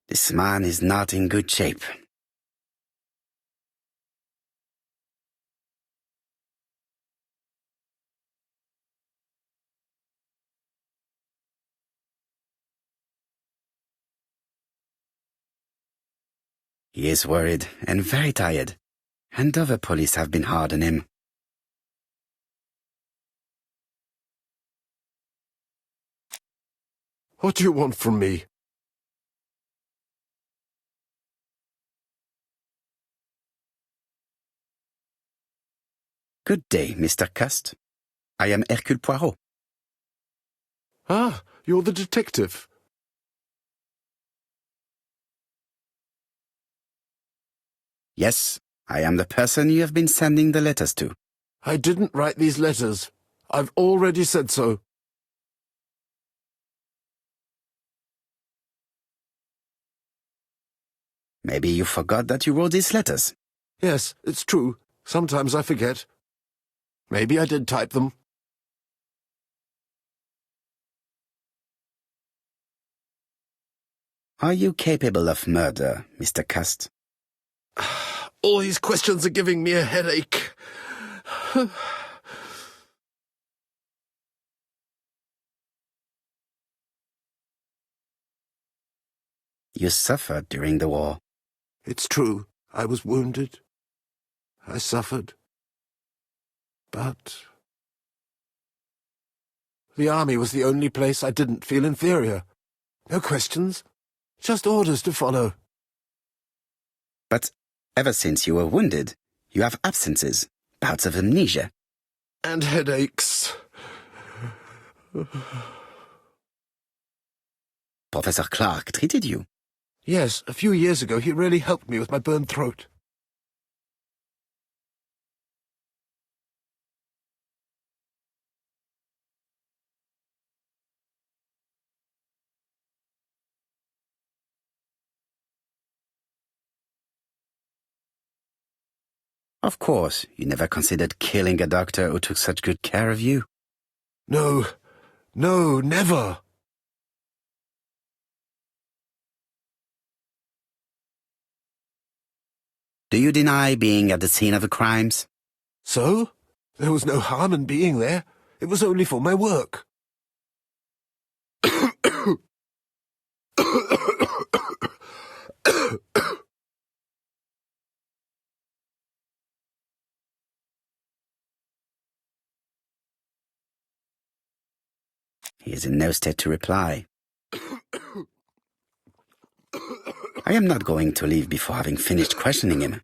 This man is not in good shape. He is worried and very tired, and other police have been hard on him. What do you want from me? Good day, Mr. Cust. I am Hercule Poirot. Ah, you're the detective. Yes, I am the person you have been sending the letters to. I didn't write these letters. I've already said so. Maybe you forgot that you wrote these letters. Yes, it's true. Sometimes I forget. Maybe I did type them. Are you capable of murder, Mr. Cust? All these questions are giving me a headache. You suffered during the war. It's true. I was wounded. I suffered. But the army was the only place I didn't feel inferior. No questions. Just orders to follow. But ever since you were wounded, you have absences, bouts of amnesia. And headaches. Professor Clark treated you. Yes, a few years ago he really helped me with my burned throat. Of course, you never considered killing a doctor who took such good care of you. No, never. Do you deny being at the scene of the crimes? So? There was no harm in being there. It was only for my work. He is in no state to reply. I am not going to leave before having finished questioning him.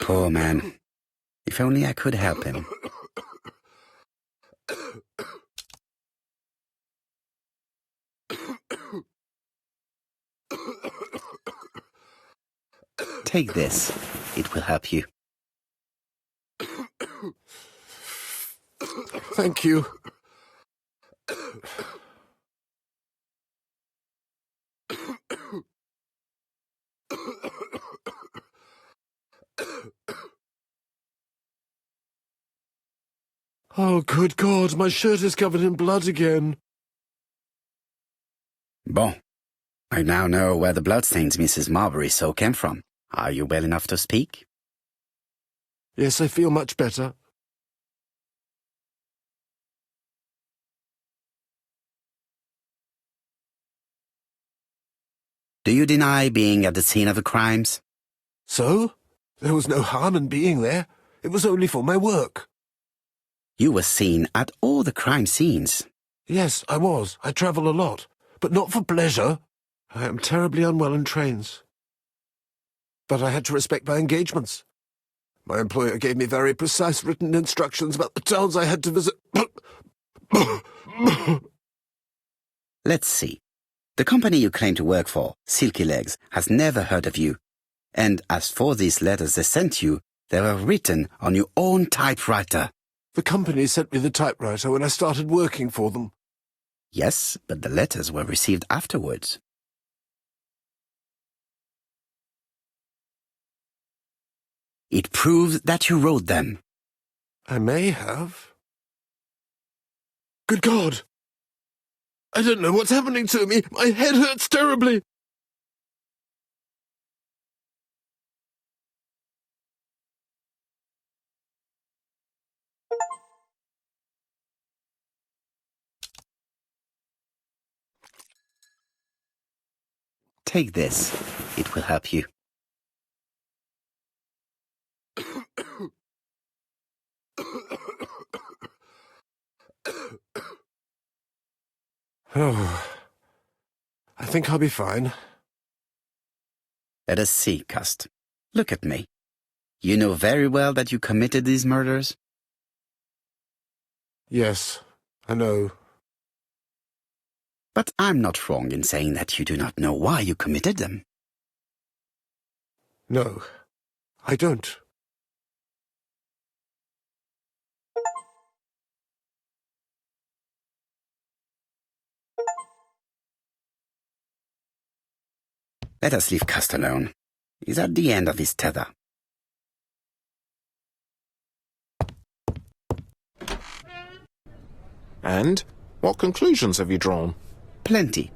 Poor man. If only I could help him. Take this. It will help you. Thank you. Oh, good God, my shirt is covered in blood again. Bon. I now know where the bloodstains Mrs. Marbury saw came from. Are you well enough to speak? Yes, I feel much better. Do you deny being at the scene of the crimes? So? There was no harm in being there. It was only for my work. You were seen at all the crime scenes. Yes, I was. I travel a lot, but not for pleasure. I am terribly unwell in trains. But I had to respect my engagements. My employer gave me very precise written instructions about the towns I had to visit. Let's see. The company you claim to work for, Silky Legs, has never heard of you. And as for these letters they sent you, they were written on your own typewriter. The company sent me the typewriter when I started working for them. Yes, but the letters were received afterwards. It proves that you wrote them. I may have. Good God! I don't know what's happening to me. My head hurts terribly. Take this. It will help you. Oh, I think I'll be fine. Let us see, Cust. Look at me. You know very well that you committed these murders? Yes, I know. But I'm not wrong in saying that you do not know why you committed them. No, I don't. Let us leave Cust alone. He's at the end of his tether. And what conclusions have you drawn? Plenty.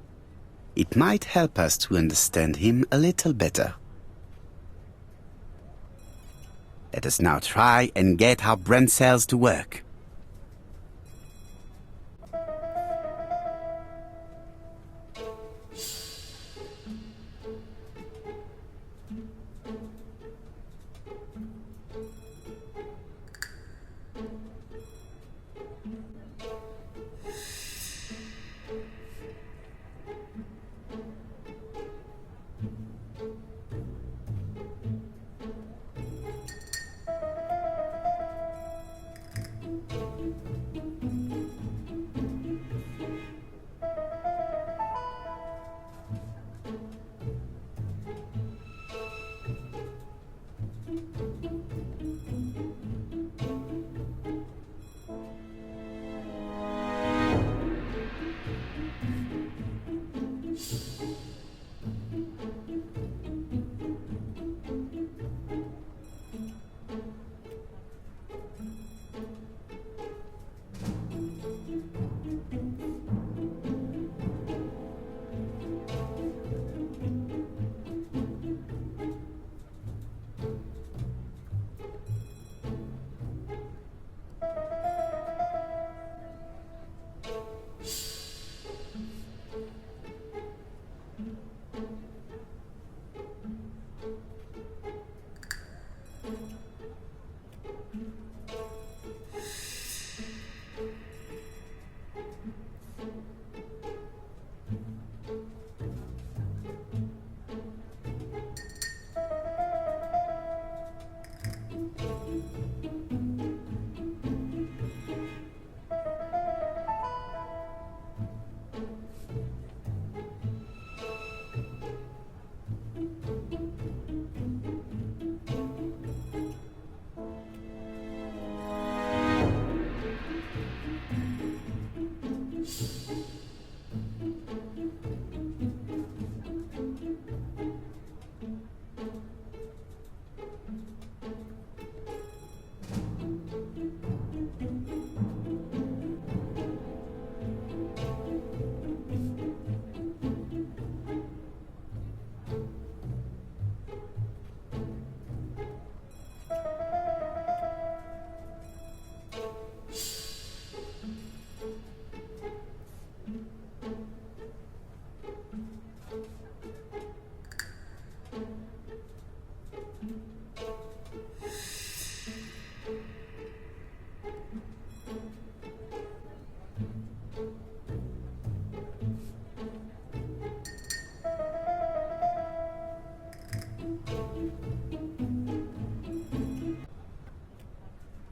It might help us to understand him a little better. Let us now try and get our brain cells to work.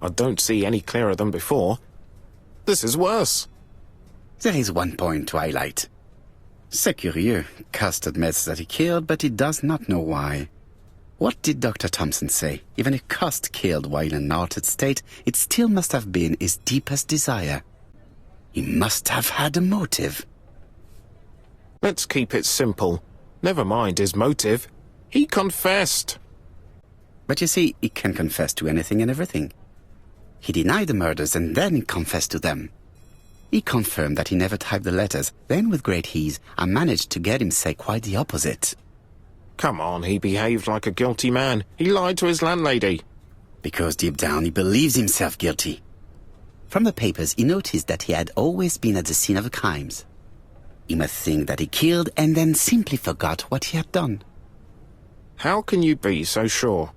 I don't see any clearer than before. This is worse. There is one point to highlight. C'est curieux. Cust admits that he killed, but he does not know why. What did Dr. Thompson say? Even if Cust killed while in an altered state, it still must have been his deepest desire. He must have had a motive. Let's keep it simple. Never mind his motive. He confessed. But you see, he can confess to anything and everything. He denied the murders and then confessed to them. He confirmed that he never typed the letters. Then, with great ease, I managed to get him say quite the opposite. Come on, he behaved like a guilty man. He lied to his landlady. Because deep down he believes himself guilty. From the papers, he noticed that he had always been at the scene of the crimes. He must think that he killed and then simply forgot what he had done. How can you be so sure?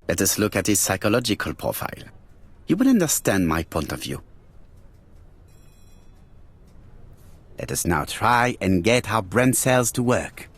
Let us look at his psychological profile. You will understand my point of view. Let us now try and get our brain cells to work.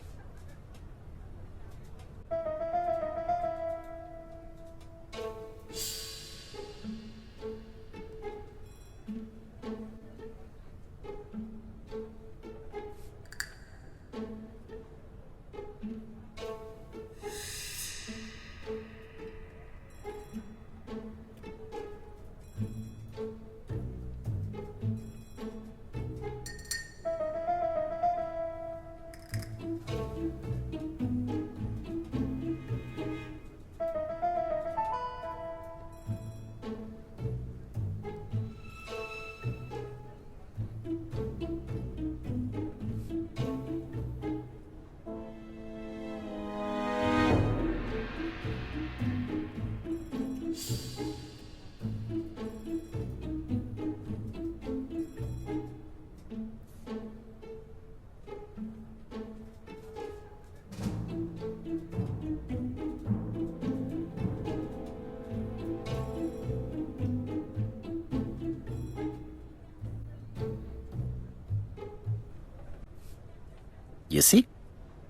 You see?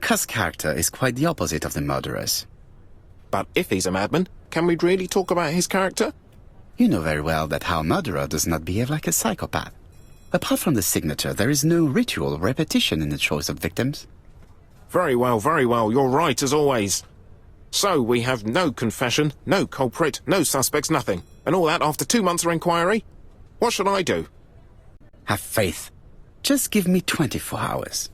Cuz's character is quite the opposite of the murderer's. But if he's a madman, can we really talk about his character? You know very well that our murderer does not behave like a psychopath. Apart from the signature, there is no ritual or repetition in the choice of victims. Very well, you're right as always. So we have no confession, no culprit, no suspects, nothing. And all that after 2 months of inquiry? What should I do? Have faith. Just give me 24 hours.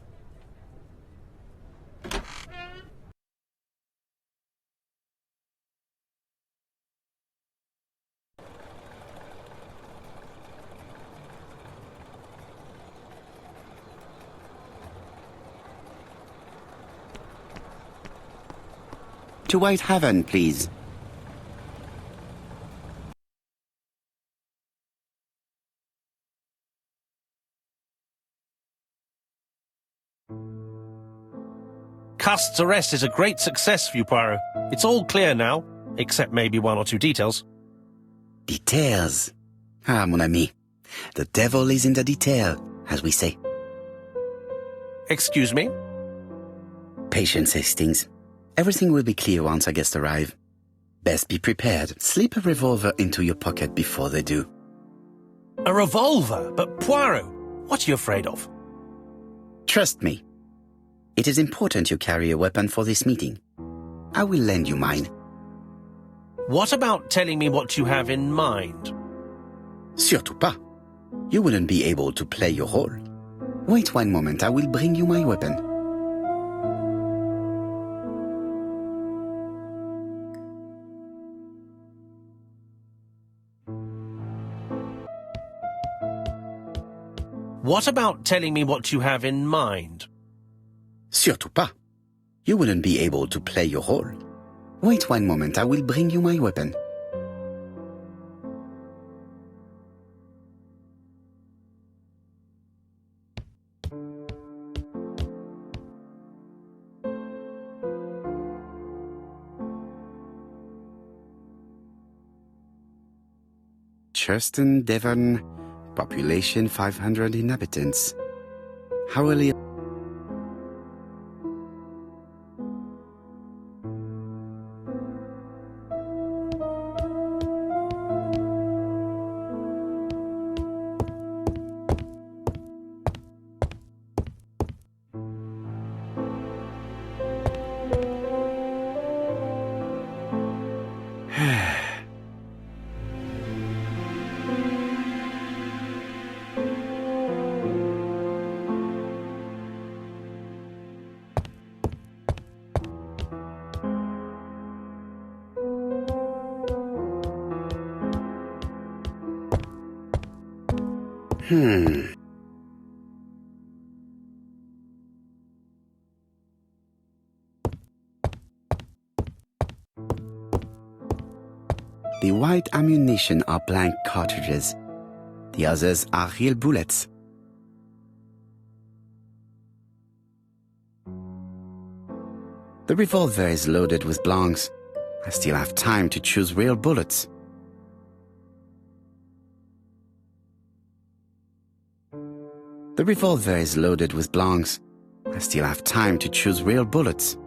To Whitehaven, please. Cust's arrest is a great success for you, Poirot. It's all clear now, except maybe 1 or 2 details. Details. Ah, mon ami. The devil is in the detail, as we say. Excuse me? Patience, Hastings. Everything will be clear once our guests arrive. Best be prepared. Slip a revolver into your pocket before they do. A revolver? But Poirot, what are you afraid of? Trust me. It is important you carry a weapon for this meeting. I will lend you mine. What about telling me what you have in mind? Surtout pas. You wouldn't be able to play your role. Wait 1 moment, I will bring you my weapon. What about telling me what you have in mind? Surtout pas. You wouldn't be able to play your role. Wait 1 moment, I will bring you my weapon. Churston, Devon, population 500 inhabitants. Hourly. The white ammunition are blank cartridges. The others are real bullets. The revolver is loaded with blanks. I still have time to choose real bullets. The revolver is loaded with blanks. I still have time to choose real bullets.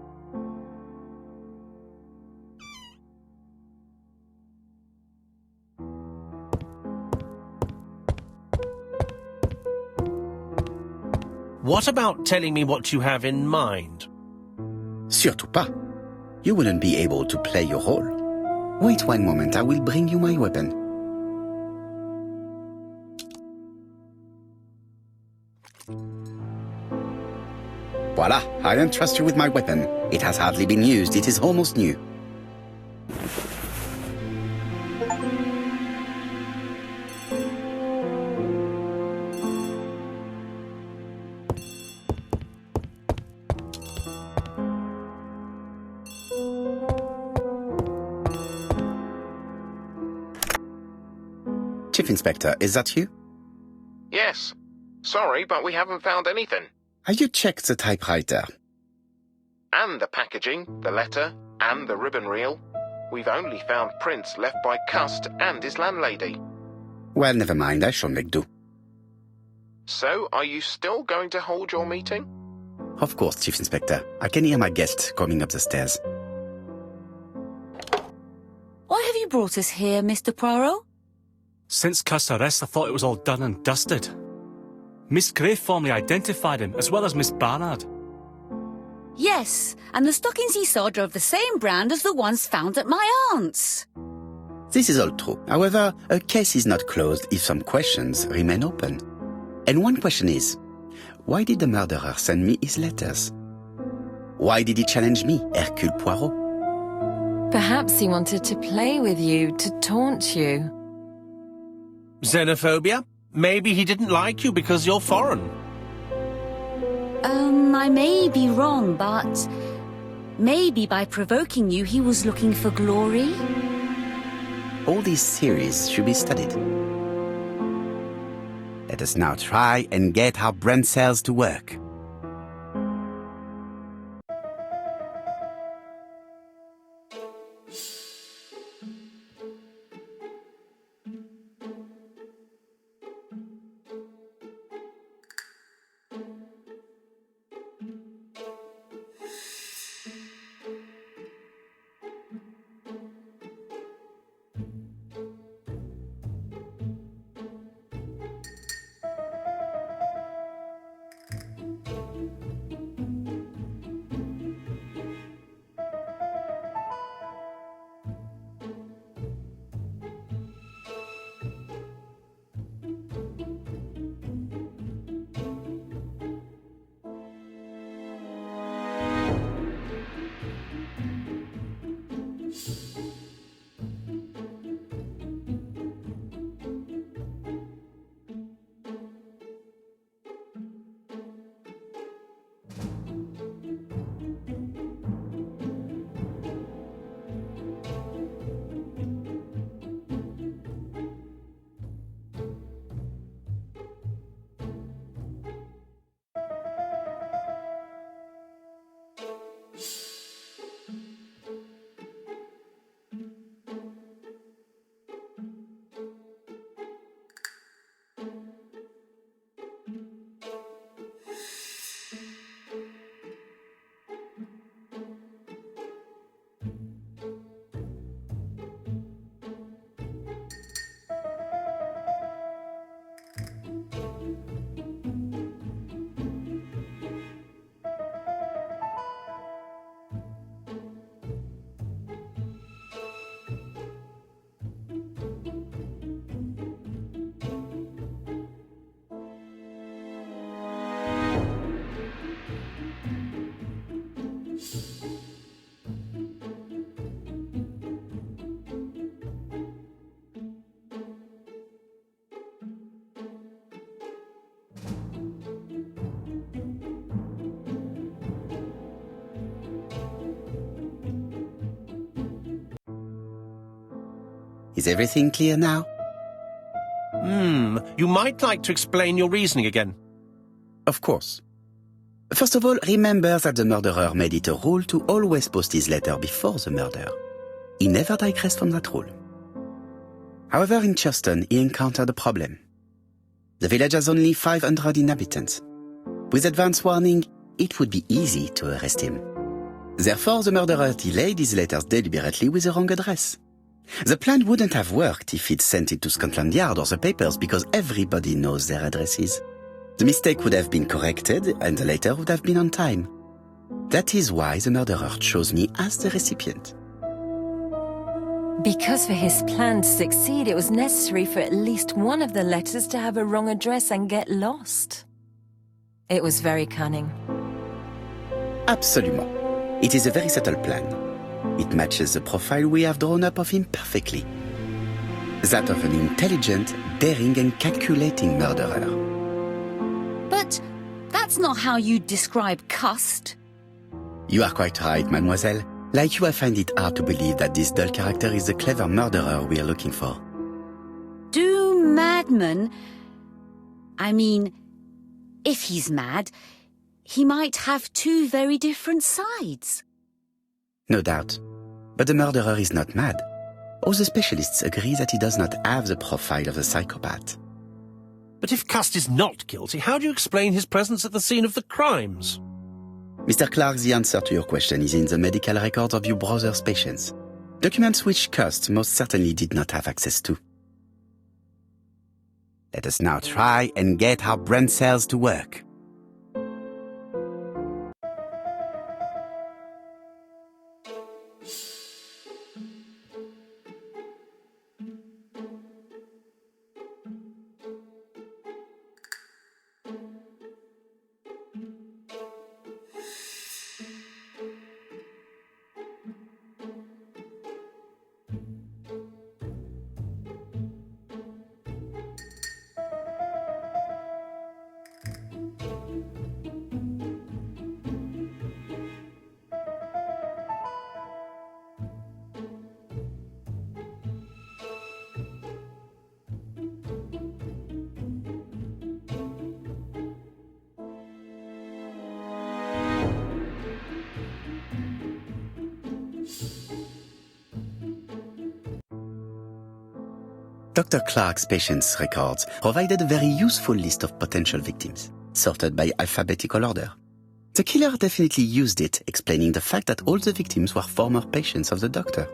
What about telling me what you have in mind? Surtout pas. You wouldn't be able to play your role. Wait one moment, I will bring you my weapon. Voila, I entrust you with my weapon. It has hardly been used, it is almost new. Chief Inspector, is that you? Yes. Sorry, but we haven't found anything. Have you checked the typewriter? And the packaging, the letter, and the ribbon reel. We've only found prints left by Cust and his landlady. Well, never mind, I shall make do. So, are you still going to hold your meeting? Of course, Chief Inspector. I can hear my guest coming up the stairs. Why have you brought us here, Mr. Poirot? Since Cust's arrest, I thought it was all done and dusted. Miss Gray formally identified him, as well as Miss Barnard. Yes, and the stockings he saw drove the same brand as the ones found at my aunt's. This is all true. However, a case is not closed if some questions remain open. And one question is, why did the murderer send me his letters? Why did he challenge me, Hercule Poirot? Perhaps he wanted to play with you, to taunt you. Xenophobia? Maybe he didn't like you because you're foreign. I may be wrong, but maybe by provoking you he was looking for glory? All these theories should be studied. Let us now try and get our brain cells to work. Is everything clear now? You might like to explain your reasoning again. Of course. First of all, remember that the murderer made it a rule to always post his letter before the murder. He never digressed from that rule. However, in Churston, he encountered a problem. The village has only 500 inhabitants. With advance warning, it would be easy to arrest him. Therefore, the murderer delayed his letters deliberately with the wrong address. The plan wouldn't have worked if he'd sent it to Scotland Yard or the papers because everybody knows their addresses. The mistake would have been corrected and the letter would have been on time. That is why the murderer chose me as the recipient. Because for his plan to succeed, it was necessary for at least one of the letters to have a wrong address and get lost. It was very cunning. Absolument. It is a very subtle plan. It matches the profile we have drawn up of him perfectly. That of an intelligent, daring and calculating murderer. But that's not how you describe Cust. You are quite right, mademoiselle. Like you, I find it hard to believe that this dull character is the clever murderer we are looking for. Do madmen... I mean, if he's mad, he might have two very different sides. No doubt. But the murderer is not mad. All the specialists agree that he does not have the profile of a psychopath. But if Cust is not guilty, how do you explain his presence at the scene of the crimes? Mr. Clark, the answer to your question is in the medical records of your brother's patients. Documents which Cust most certainly did not have access to. Let us now try and get our brain cells to work. Dr. Clark's patients' records provided a very useful list of potential victims, sorted by alphabetical order. The killer definitely used it, explaining the fact that all the victims were former patients of the doctor.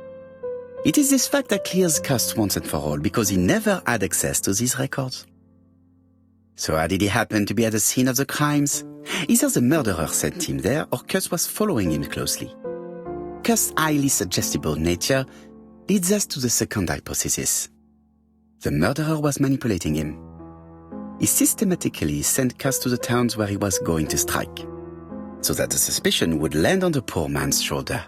It is this fact that clears Cust once and for all, because he never had access to these records. So how did he happen to be at the scene of the crimes? Either the murderer sent him there, or Cust was following him closely. Cust's highly suggestible nature leads us to the second hypothesis. The murderer was manipulating him. He systematically sent Cust to the towns where he was going to strike, so that the suspicion would land on the poor man's shoulder.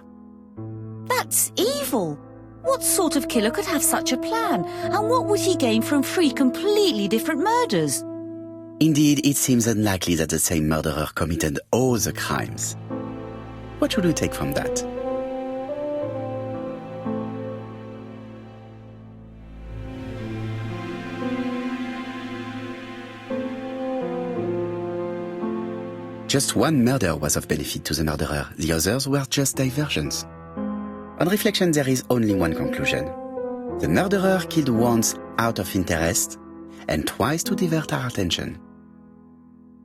That's evil. What sort of killer could have such a plan? And what would he gain from 3 completely different murders? Indeed, it seems unlikely that the same murderer committed all the crimes. What should we take from that? Just one murder was of benefit to the murderer. The others were just diversions. On reflection, there is only one conclusion. The murderer killed once out of interest and twice to divert our attention.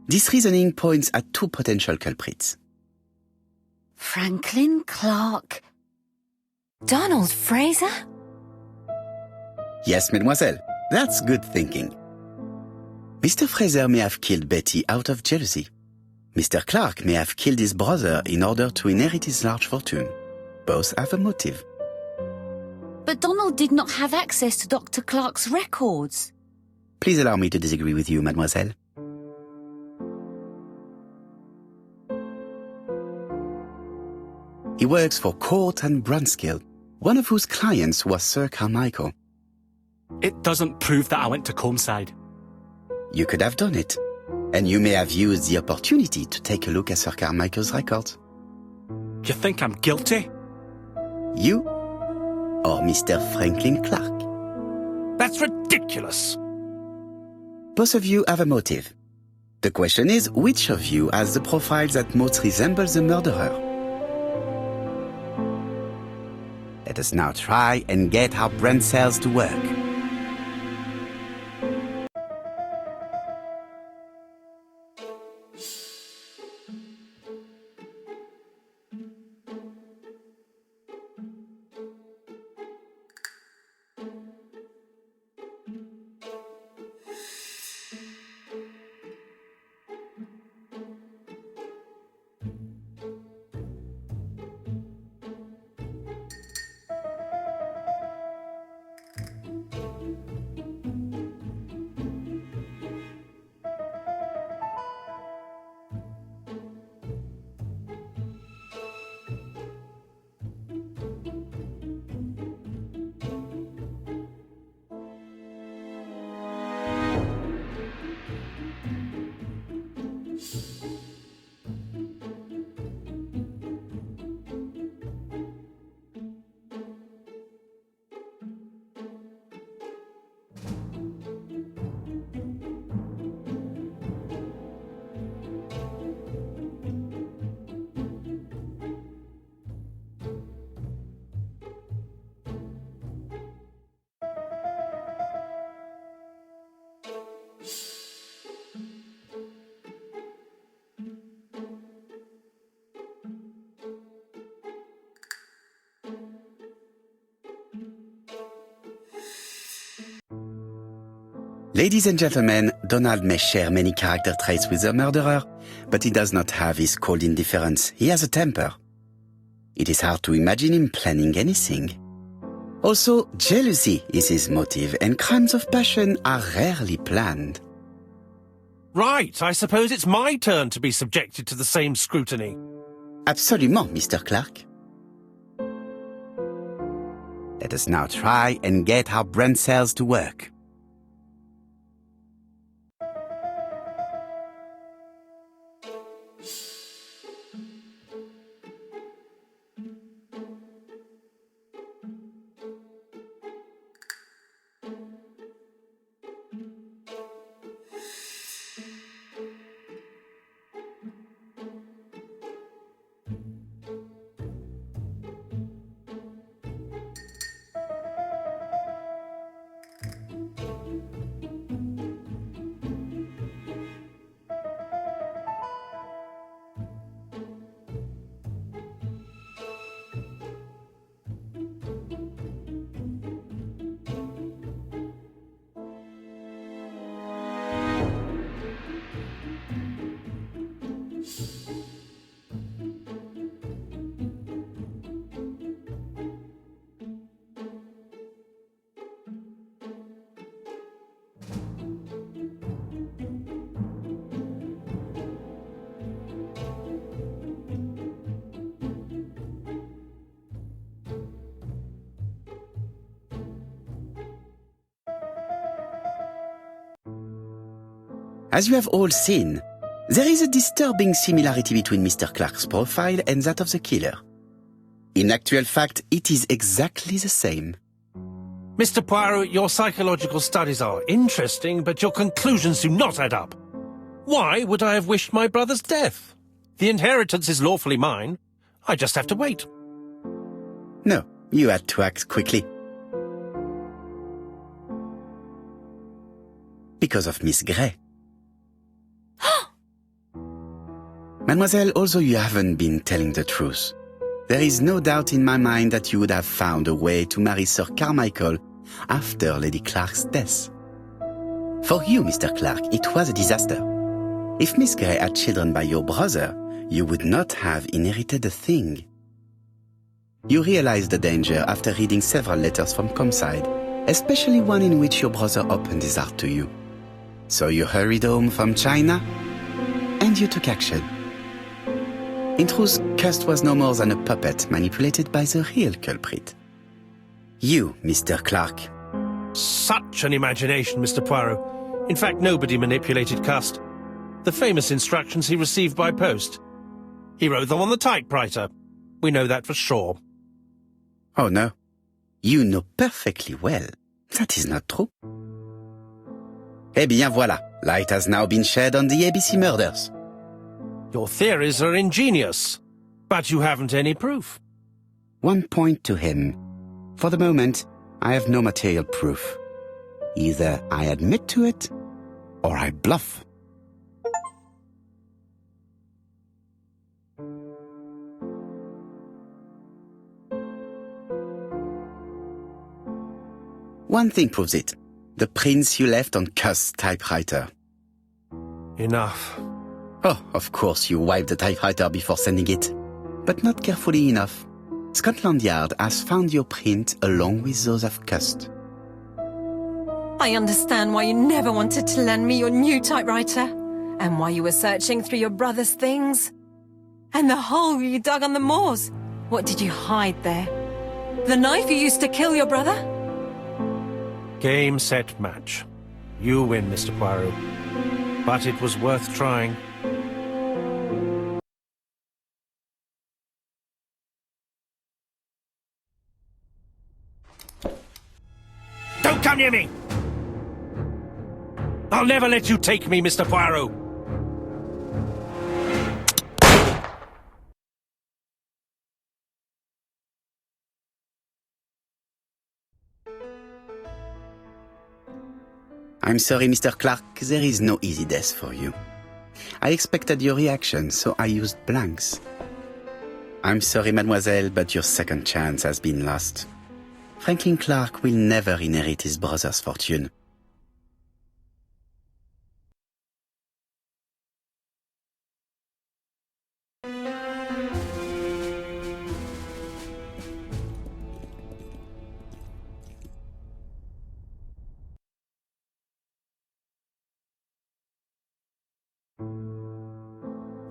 This reasoning points at 2 potential culprits. Franklin Clark. Donald Fraser? Yes, mademoiselle, that's good thinking. Mr. Fraser may have killed Betty out of jealousy. Mr. Clark may have killed his brother in order to inherit his large fortune. Both have a motive. But Donald did not have access to Dr. Clark's records. Please allow me to disagree with you, mademoiselle. He works for Court and Brunskill, one of whose clients was Sir Carmichael. It doesn't prove that I went to Comeside. You could have done it, and you may have used the opportunity to take a look at Sir Carmichael's records. You think I'm guilty? You or Mr. Franklin Clark? That's ridiculous. Both of you have a motive. The question is, which of you has the profile that most resembles the murderer? Let us now try and get our brain cells to work. Ladies and gentlemen, Donald may share many character traits with the murderer, but he does not have his cold indifference. He has a temper. It is hard to imagine him planning anything. Also, jealousy is his motive, and crimes of passion are rarely planned. Right, I suppose it's my turn to be subjected to the same scrutiny. Absolument, Mr. Clark. Let us now try and get our brain cells to work. As you have all seen, there is a disturbing similarity between Mr. Clark's profile and that of the killer. In actual fact, it is exactly the same. Mr. Poirot, your psychological studies are interesting, but your conclusions do not add up. Why would I have wished my brother's death? The inheritance is lawfully mine. I just have to wait. No, you had to act quickly. Because of Miss Grey. Mademoiselle, although you haven't been telling the truth, there is no doubt in my mind that you would have found a way to marry Sir Carmichael after Lady Clark's death. For you, Mr. Clark, it was a disaster. If Miss Grey had children by your brother, you would not have inherited a thing. You realized the danger after reading several letters from Comside, especially one in which your brother opened his heart to you. So you hurried home from China, and you took action. In truth, Cust was no more than a puppet manipulated by the real culprit. You, Mr. Clark. Such an imagination, Mr. Poirot. In fact, nobody manipulated Cust. The famous instructions he received by post. He wrote them on the typewriter. We know that for sure. Oh no. You know perfectly well That is not true. Eh bien voilà, light has now been shed on the ABC murders. Your theories are ingenious, but you haven't any proof. One point to him. For the moment, I have no material proof. Either I admit to it, or I bluff. One thing proves it. The prints you left on Cuss' typewriter. Enough. Oh, of course you wiped the typewriter before sending it. But not carefully enough. Scotland Yard has found your print along with those of Cuss. I understand why you never wanted to lend me your new typewriter, and why you were searching through your brother's things. And the hole you dug on the moors. What did you hide there? The knife you used to kill your brother? Game, set, match. You win, Mr. Poirot. But it was worth trying. Don't come near me! I'll never let you take me, Mr. Poirot! I'm sorry, Mr. Clark, there is no easy death for you. I expected your reaction, so I used blanks. I'm sorry, mademoiselle, but your second chance has been lost. Franklin Clark will never inherit his brother's fortune.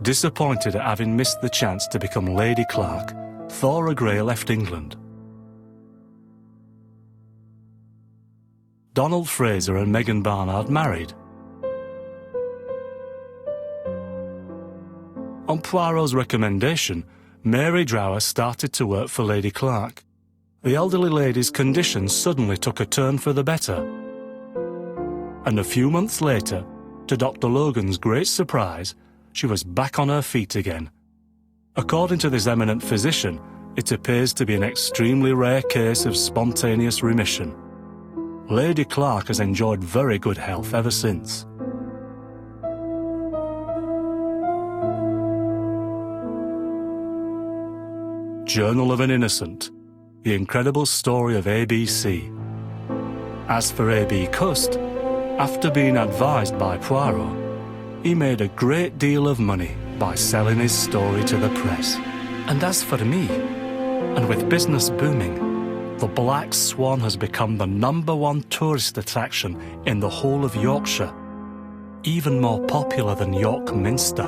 Disappointed at having missed the chance to become Lady Clark, Thora Grey left England. Donald Fraser and Megan Barnard married. On Poirot's recommendation, Mary Drower started to work for Lady Clark. The elderly lady's condition suddenly took a turn for the better. And a few months later, to Dr. Logan's great surprise, she was back on her feet again. According to this eminent physician, it appears to be an extremely rare case of spontaneous remission. Lady Clark has enjoyed very good health ever since. Journal of an Innocent, the incredible story of ABC. As for A.B. Cust, after being advised by Poirot, he made a great deal of money by selling his story to the press. And as for me, and with business booming, the Black Swan has become the #1 tourist attraction in the whole of Yorkshire, even more popular than York Minster.